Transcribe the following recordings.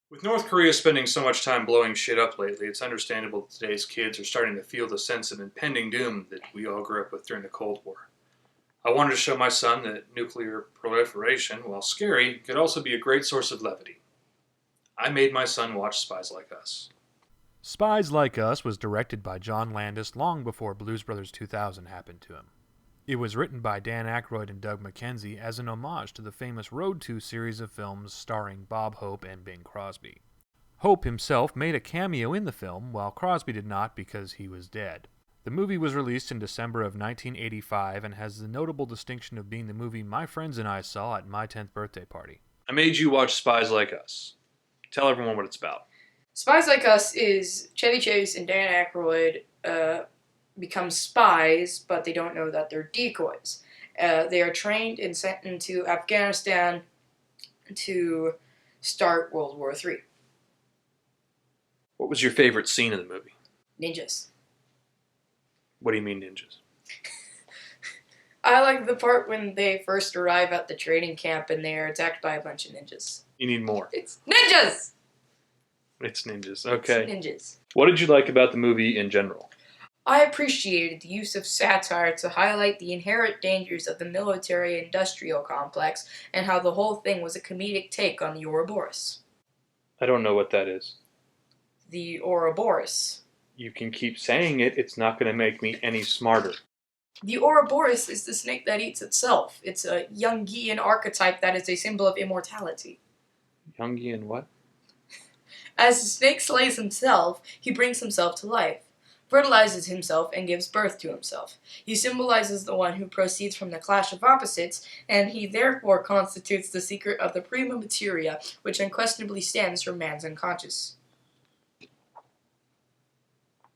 With North Korea spending so much time blowing shit up lately, it's understandable that today's kids are starting to feel the sense of impending doom that we all grew up with during the Cold War. I wanted to show my son that nuclear proliferation, while scary, could also be a great source of levity. I made my son watch Spies Like Us. Spies Like Us was directed by John Landis long before Blues Brothers 2000 happened to him. It was written by Dan Aykroyd and Doug McKenzie as an homage to the famous Road To series of films starring Bob Hope and Bing Crosby. Hope himself made a cameo in the film, while Crosby did not because he was dead. The movie was released in December of 1985 and has the notable distinction of being the movie my friends and I saw at my 10th birthday party. I made you watch Spies Like Us. Tell everyone what it's about. Spies Like Us is Chevy Chase and Dan Aykroyd become spies, but they don't know that they're decoys. They are trained and sent into Afghanistan to start World War III. What was your favorite scene in the movie? Ninjas. What do you mean ninjas? I like the part when they first arrive at the training camp and they are attacked by a bunch of ninjas. You need more. It's ninjas! It's ninjas. Okay. It's ninjas. What did you like about the movie in general? I appreciated the use of satire to highlight the inherent dangers of the military-industrial complex and how the whole thing was a comedic take on the Ouroboros. I don't know what that is. The Ouroboros. You can keep saying it, it's not going to make me any smarter. The Ouroboros is the snake that eats itself. It's a Jungian archetype that is a symbol of immortality. Jungian what? As the snake slays himself, he brings himself to life, fertilizes himself, and gives birth to himself. He symbolizes the one who proceeds from the clash of opposites, and he therefore constitutes the secret of the prima materia, which unquestionably stands for man's unconscious.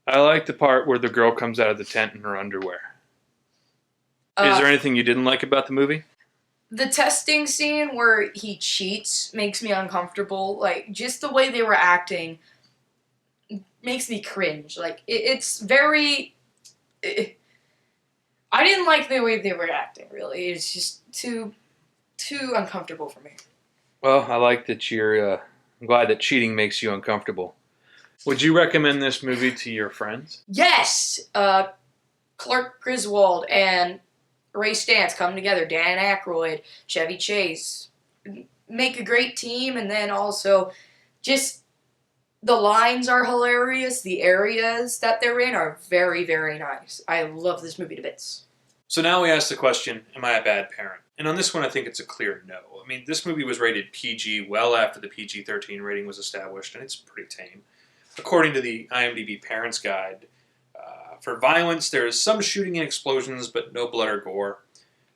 I like the part where the girl comes out of the tent in her underwear. Is there anything you didn't like about the movie? The testing scene where he cheats makes me uncomfortable. Like, just the way they were acting makes me cringe. Like, it's very... I didn't like the way they were acting, really. It's just too uncomfortable for me. Well, I like that I'm glad that cheating makes you uncomfortable. Would you recommend this movie to your friends? Yes! Clark Griswold and Ray Stantz come together. Dan Aykroyd, Chevy Chase. Make a great team, and then also just the lines are hilarious. The areas that they're in are very, very nice. I love this movie to bits. So now we ask the question, am I a bad parent? And on this one, I think it's a clear no. I mean, this movie was rated PG well after the PG-13 rating was established, and it's pretty tame. According to the IMDb Parents Guide, for violence, there is some shooting and explosions, but no blood or gore.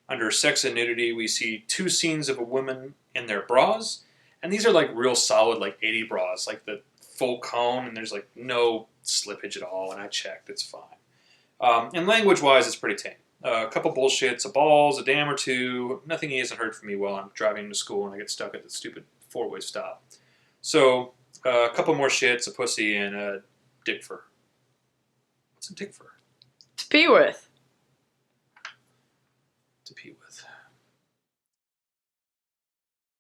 Under sex and nudity, we see 2 scenes of a woman in their bras, and these are like real solid, like 80 bras, like the full cone, and there's like no slippage at all, and I checked, it's fine. And language-wise, it's pretty tame. A couple bullshits, a balls, a damn or two, nothing he hasn't heard from me while I'm driving to school and I get stuck at the stupid 4-way stop. So, a couple more shits, a pussy, and a dick fur. What's a dick fur? To pee with. To pee with.